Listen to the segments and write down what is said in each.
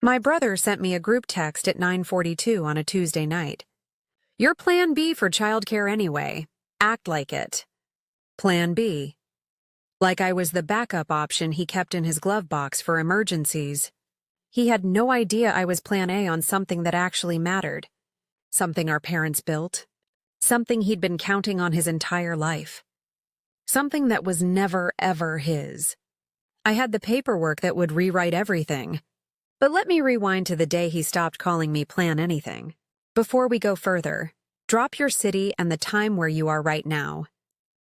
My brother sent me a group text at 9:42 on a Tuesday night. Your plan B for childcare anyway. Act like it. Plan B. Like I was the backup option he kept in his glove box for emergencies. He had no idea I was plan A on something that actually mattered. Something our parents built. Something he'd been counting on his entire life. Something that was never, ever his. I had the paperwork that would rewrite everything. But let me rewind to the day he stopped calling me Plan Anything. Before we go further, drop your city and the time where you are right now.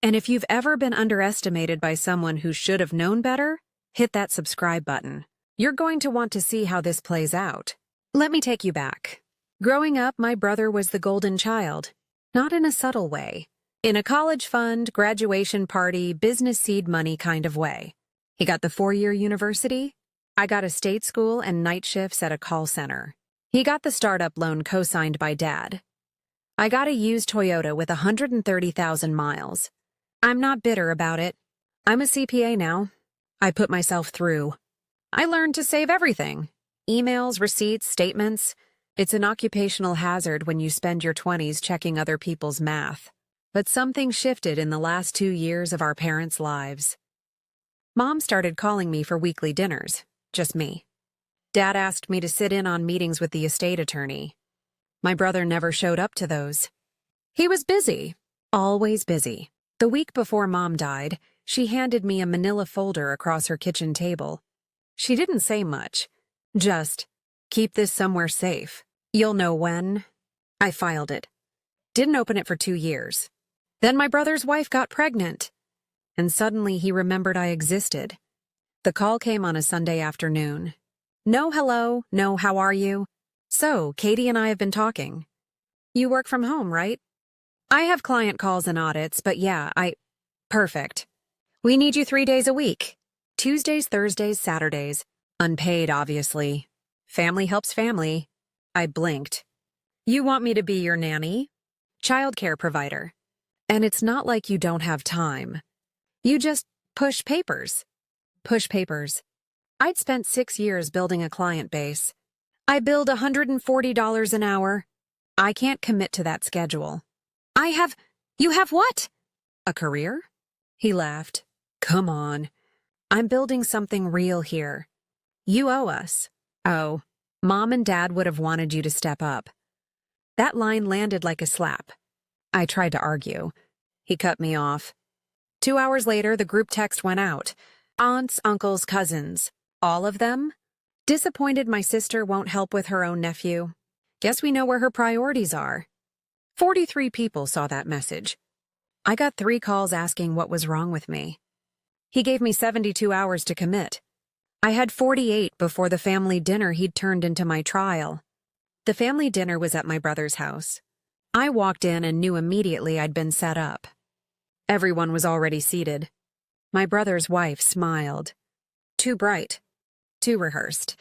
And if you've ever been underestimated by someone who should have known better, hit that subscribe button. You're going to want to see how this plays out. Let me take you back. Growing up, my brother was the golden child. Not in a subtle way. In a college fund, graduation party, business seed money kind of way. He got the 4-year university. I got a state school and night shifts at a call center. He got the startup loan co-signed by Dad. I got a used Toyota with 130,000 miles. I'm not bitter about it. I'm a CPA now. I put myself through. I learned to save everything. Emails, receipts, statements. It's an occupational hazard when you spend your 20s checking other people's math. But something shifted in the last 2 years of our parents' lives. Mom started calling me for weekly dinners. Just me. Dad asked me to sit in on meetings with the estate attorney. My brother never showed up to those. He was busy. Always busy. The week before Mom died, she handed me a manila folder across her kitchen table. She didn't say much. Just, keep this somewhere safe. You'll know when. I filed it. Didn't open it for 2 years. Then my brother's wife got pregnant. And suddenly he remembered I existed. The call came on a Sunday afternoon. No hello, no how are you? So, Katie and I have been talking. You work from home, right? I have client calls and audits, but yeah, Perfect. We need you 3 days a week. Tuesdays, Thursdays, Saturdays. Unpaid, obviously. Family helps family. I blinked. You want me to be your nanny? Childcare provider. And it's not like you don't have time. You just push papers. Push papers. I'd spent 6 years building a client base. I billed $140 an hour. I can't commit to that schedule. You have what? A career? He laughed. Come on. I'm building something real here. You owe us. Oh, Mom and Dad would have wanted you to step up. That line landed like a slap. I tried to argue. He cut me off. 2 hours later, the group text went out. Aunts, uncles, cousins. All of them? Disappointed my sister won't help with her own nephew. Guess we know where her priorities are. 43 people saw that message. I got 3 calls asking what was wrong with me. He gave me 72 hours to commit. I had 48 before the family dinner he'd turned into my trial. The family dinner was at my brother's house. I walked in and knew immediately I'd been set up. Everyone was already seated. My brother's wife smiled. Too bright. Too rehearsed.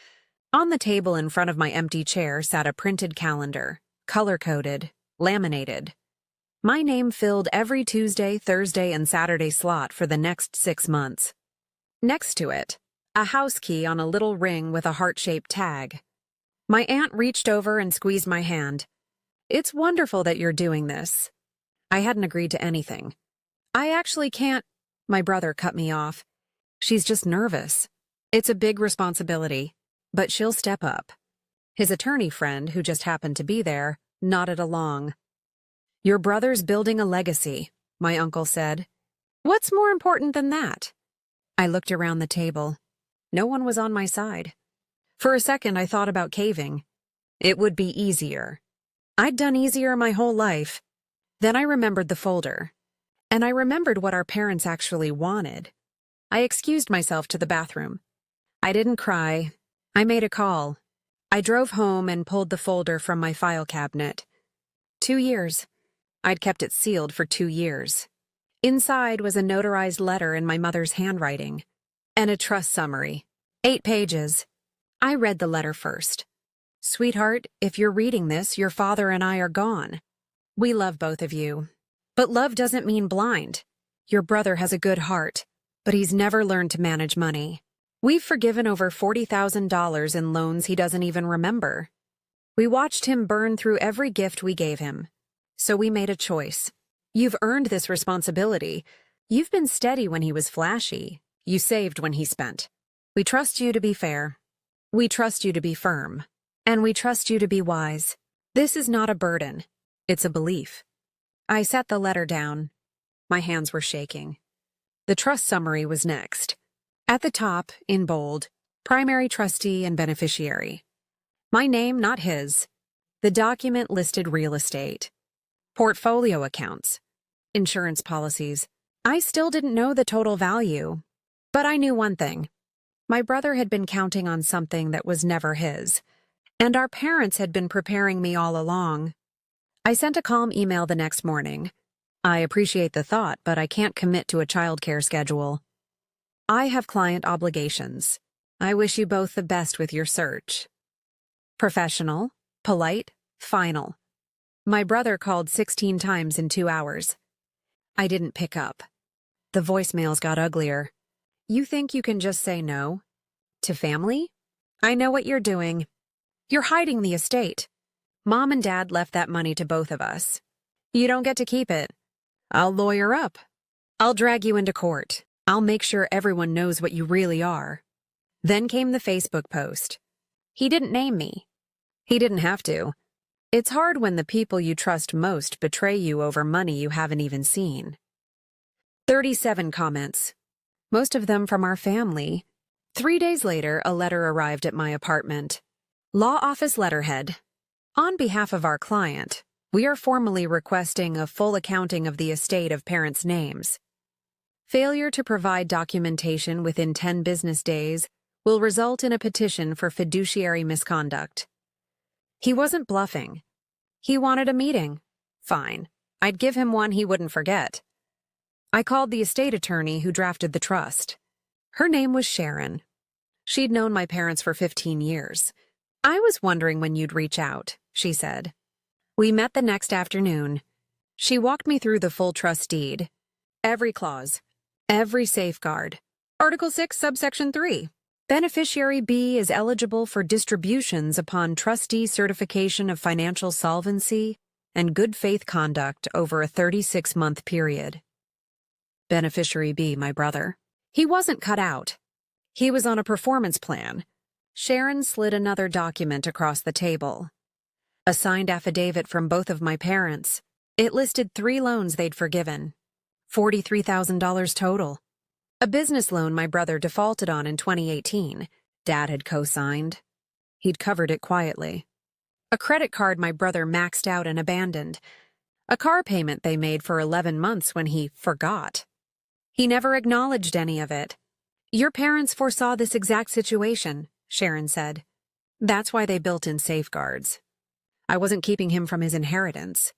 On the table in front of my empty chair sat a printed calendar, color-coded, laminated. My name filled every Tuesday, Thursday, and Saturday slot for the next 6 months. Next to it, a house key on a little ring with a heart-shaped tag. My aunt reached over and squeezed my hand. It's wonderful that you're doing this. I hadn't agreed to anything. I actually can't. My brother cut me off. She's just nervous. It's a big responsibility, but she'll step up. His attorney friend, who just happened to be there, nodded along. Your brother's building a legacy, my uncle said. What's more important than that? I looked around the table. No one was on my side. For a second, I thought about caving. It would be easier. I'd done easier my whole life. Then I remembered the folder. And I remembered what our parents actually wanted. I excused myself to the bathroom. I didn't cry. I made a call. I drove home and pulled the folder from my file cabinet. 2 years. I'd kept it sealed for 2 years. Inside was a notarized letter in my mother's handwriting. And a trust summary. 8 pages. I read the letter first. Sweetheart, if you're reading this, your father and I are gone. We love both of you. But love doesn't mean blind. Your brother has a good heart, but he's never learned to manage money. We've forgiven over $40,000 in loans he doesn't even remember. We watched him burn through every gift we gave him. So we made a choice. You've earned this responsibility. You've been steady when he was flashy. You saved when he spent. We trust you to be fair. We trust you to be firm. And we trust you to be wise. This is not a burden. It's a belief. I set the letter down. My hands were shaking. The trust summary was next. At the top, in bold, primary trustee and beneficiary. My name, not his. The document listed real estate, portfolio accounts, insurance policies. I still didn't know the total value, but I knew one thing. My brother had been counting on something that was never his, and our parents had been preparing me all along. I sent a calm email the next morning. I appreciate the thought, but I can't commit to a childcare schedule. I have client obligations. I wish you both the best with your search. Professional, polite, final. My brother called 16 times in 2 hours. I didn't pick up. The voicemails got uglier. You think you can just say no? To family? I know what you're doing. You're hiding the estate. Mom and Dad left that money to both of us. You don't get to keep it. I'll lawyer up. I'll drag you into court. I'll make sure everyone knows what you really are. Then came the Facebook post. He didn't name me. He didn't have to. It's hard when the people you trust most betray you over money you haven't even seen. 37 comments. Most of them from our family. 3 days later, a letter arrived at my apartment. Law office letterhead. On behalf of our client, we are formally requesting a full accounting of the estate of parents' names. Failure to provide documentation within 10 business days will result in a petition for fiduciary misconduct. He wasn't bluffing. He wanted a meeting. Fine. I'd give him one he wouldn't forget. I called the estate attorney who drafted the trust. Her name was Sharon. She'd known my parents for 15 years. I was wondering when you'd reach out, she said. We met the next afternoon. She walked me through the full trust deed. Every clause. Every safeguard. Article 6, subsection 3. Beneficiary B is eligible for distributions upon trustee certification of financial solvency and good faith conduct over a 36-month period. Beneficiary B, my brother. He wasn't cut out. He was on a performance plan. Sharon slid another document across the table. A signed affidavit from both of my parents. It listed 3 loans they'd forgiven. $43,000 total. A business loan my brother defaulted on in 2018. Dad had co-signed. He'd covered it quietly. A credit card my brother maxed out and abandoned. A car payment they made for 11 months when he forgot. He never acknowledged any of it. Your parents foresaw this exact situation, Sharon said. That's why they built in safeguards. I wasn't keeping him from his inheritance.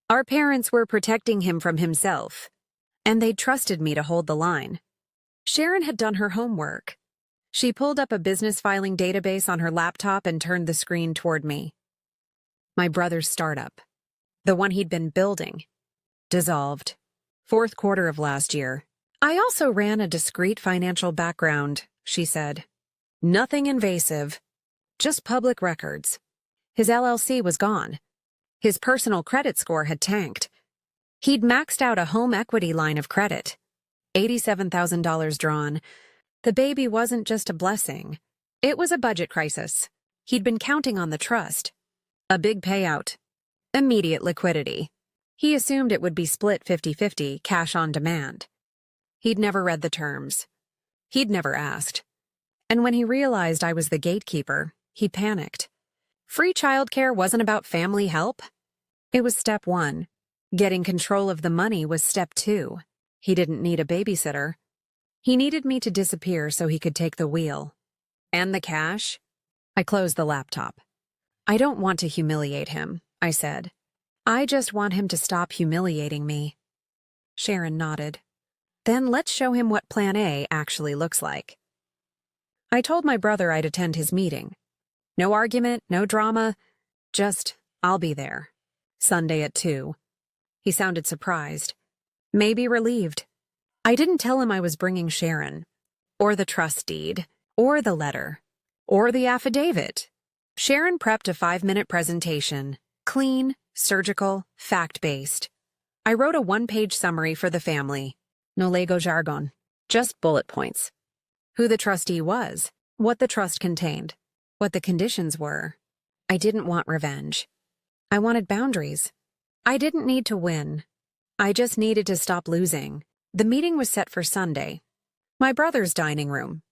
Our parents were protecting him from himself. And they'd trusted me to hold the line. Sharon had done her homework. She pulled up a business filing database on her laptop and turned the screen toward me. My brother's startup, the one he'd been building, dissolved. 4th quarter of last year. I also ran a discreet financial background, she said. Nothing invasive, just public records. His LLC was gone. His personal credit score had tanked. He'd maxed out a home equity line of credit. $87,000 drawn. The baby wasn't just a blessing. It was a budget crisis. He'd been counting on the trust. A big payout. Immediate liquidity. He assumed it would be split 50-50, cash on demand. He'd never read the terms. He'd never asked. And when he realized I was the gatekeeper, he panicked. Free childcare wasn't about family help. It was step 1. Getting control of the money was step 2. He didn't need a babysitter. He needed me to disappear so he could take the wheel. And the cash? I closed the laptop. I don't want to humiliate him, I said. I just want him to stop humiliating me. Sharon nodded. Then let's show him what Plan A actually looks like. I told my brother I'd attend his meeting. No argument, no drama, just, I'll be there. Sunday at 2. He sounded surprised, maybe relieved. I didn't tell him I was bringing Sharon, or the trust deed, or the letter, or the affidavit. Sharon prepped a 5-minute presentation, clean, surgical, fact-based. I wrote a 1-page summary for the family. No lego jargon, just bullet points. Who the trustee was, what the trust contained, what the conditions were. I didn't want revenge. I wanted boundaries. I didn't need to win. I just needed to stop losing. The meeting was set for Sunday. My brother's dining room.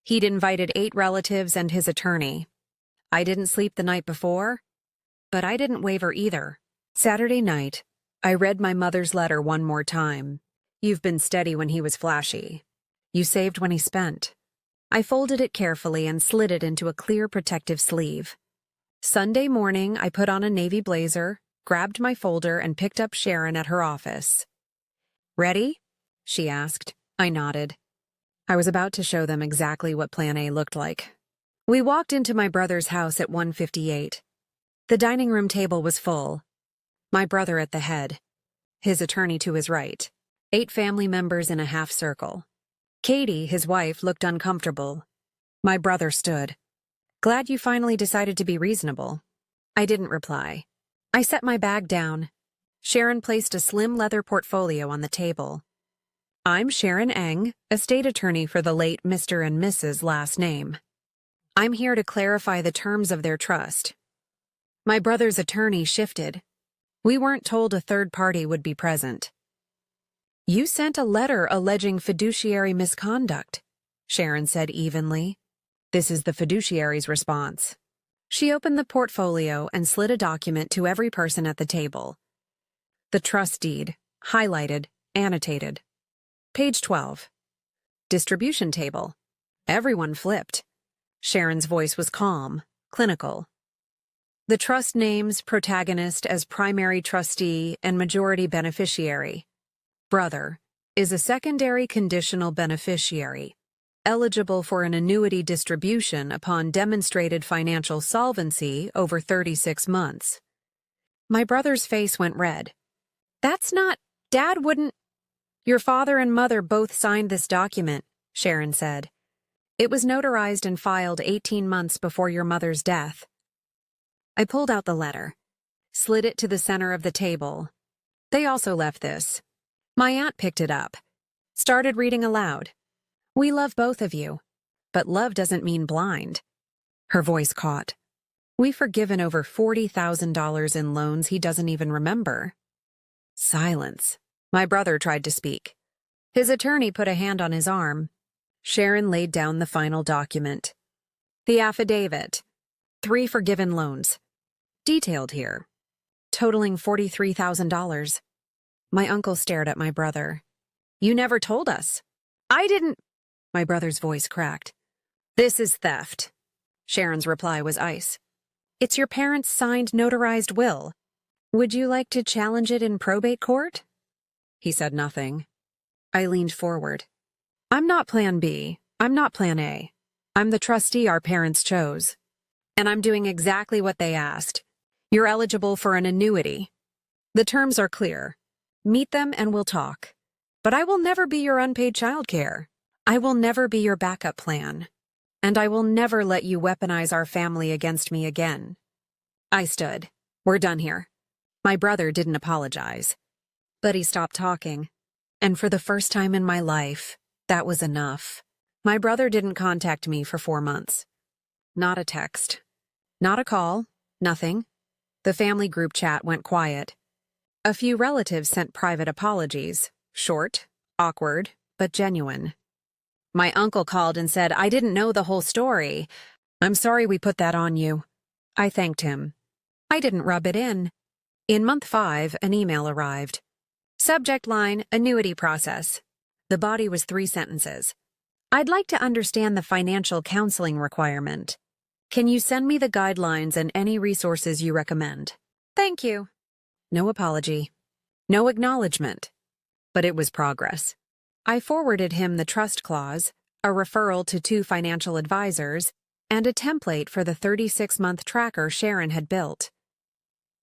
He'd invited 8 relatives and his attorney. I didn't sleep the night before, but I didn't waver either. Saturday night, I read my mother's letter one more time. You've been steady when he was flashy. You saved when he spent. I folded it carefully and slid it into a clear protective sleeve. Sunday morning, I put on a navy blazer, grabbed my folder, and picked up Sharon at her office. Ready? She asked. I nodded. I was about to show them exactly what Plan A looked like. We walked into my brother's house at 1:58. The dining room table was full. My brother at the head. His attorney to his right. 8 family members in a half circle. Katie, his wife, looked uncomfortable. My brother stood. Glad you finally decided to be reasonable. I didn't reply. I set my bag down. Sharon placed a slim leather portfolio on the table. I'm Sharon Eng, estate attorney for the late Mr. and Mrs. last name. I'm here to clarify the terms of their trust. My brother's attorney shifted. We weren't told a third party would be present. You sent a letter alleging fiduciary misconduct, Sharon said evenly. This is the fiduciary's response. She opened the portfolio and slid a document to every person at the table. The trust deed, highlighted, annotated. Page 12. Distribution table. Everyone flipped. Sharon's voice was calm, clinical. The trust names protagonist as primary trustee and majority beneficiary. Brother is a secondary conditional beneficiary, eligible for an annuity distribution upon demonstrated financial solvency over 36 months. My brother's face went red. That's not, Dad wouldn't. Your father and mother both signed this document, Sharon said. It was notarized and filed 18 months before your mother's death. I pulled out the letter, slid it to the center of the table. They also left this. My aunt picked it up, started reading aloud. We love both of you, but love doesn't mean blind. Her voice caught. We've forgiven over $40,000 in loans he doesn't even remember. Silence. My brother tried to speak. His attorney put a hand on his arm. Sharon laid down the final document. The affidavit. 3 forgiven loans. Detailed here. Totaling $43,000. My uncle stared at my brother. You never told us. I didn't. My brother's voice cracked. This is theft. Sharon's reply was ice. It's your parents' signed notarized will. Would you like to challenge it in probate court? He said nothing. I leaned forward. I'm not Plan B. I'm not Plan A. I'm the trustee our parents chose. And I'm doing exactly what they asked. You're eligible for an annuity. The terms are clear. Meet them and we'll talk. But I will never be your unpaid childcare. I will never be your backup plan. And I will never let you weaponize our family against me again. I stood. We're done here. My brother didn't apologize. But he stopped talking. And for the first time in my life, that was enough. My brother didn't contact me for 4 months. Not a text. Not a call. Nothing. The family group chat went quiet. A few relatives sent private apologies. Short, awkward, but genuine. My uncle called and said, I didn't know the whole story. I'm sorry we put that on you. I thanked him. I didn't rub it in. In month 5, an email arrived. Subject line, annuity process. The body was 3 sentences. I'd like to understand the financial counseling requirement. Can you send me the guidelines and any resources you recommend? Thank you. No apology. No acknowledgement. But it was progress. I forwarded him the trust clause, a referral to 2 financial advisors, and a template for the 36-month tracker Sharon had built.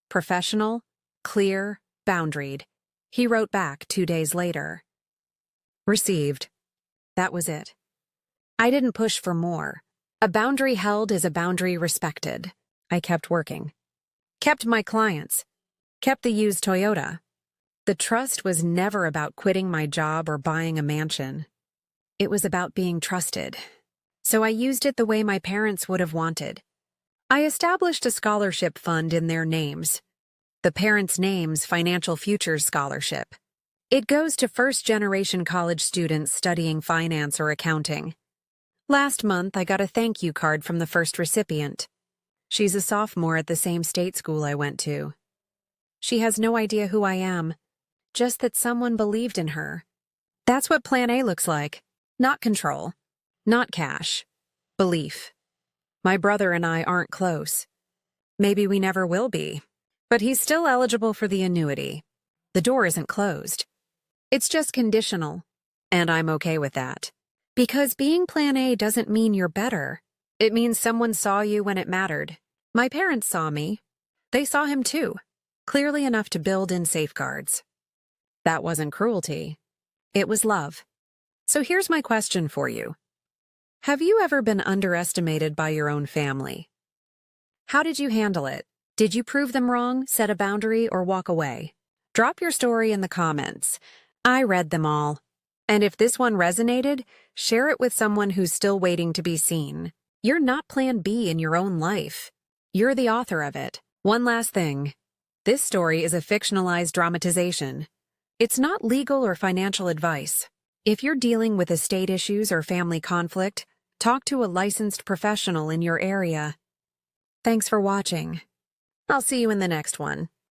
Professional, clear, boundaried. He wrote back 2 days later. Received. That was it. I didn't push for more. A boundary held is a boundary respected. I kept working. Kept my clients. Kept the used Toyota. The trust was never about quitting my job or buying a mansion. It was about being trusted. So I used it the way my parents would have wanted. I established a scholarship fund in their names. The parents' names, Financial Futures Scholarship. It goes to first-generation college students studying finance or accounting. Last month, I got a thank you card from the first recipient. She's a sophomore at the same state school I went to. She has no idea who I am, just that someone believed in her. That's what Plan A looks like. Not control. Not cash. Belief. My brother and I aren't close. Maybe we never will be. But he's still eligible for the annuity. The door isn't closed. It's just conditional. And I'm okay with that. Because being Plan A doesn't mean you're better. It means someone saw you when it mattered. My parents saw me. They saw him too. Clearly enough to build in safeguards. That wasn't cruelty. It was love. So here's my question for you. Have you ever been underestimated by your own family? How did you handle it? Did you prove them wrong, set a boundary, or walk away? Drop your story in the comments. I read them all. And if this one resonated, share it with someone who's still waiting to be seen. You're not Plan B in your own life. You're the author of it. One last thing. This story is a fictionalized dramatization. It's not legal or financial advice. If you're dealing with estate issues or family conflict, talk to a licensed professional in your area. Thanks for watching. I'll see you in the next one.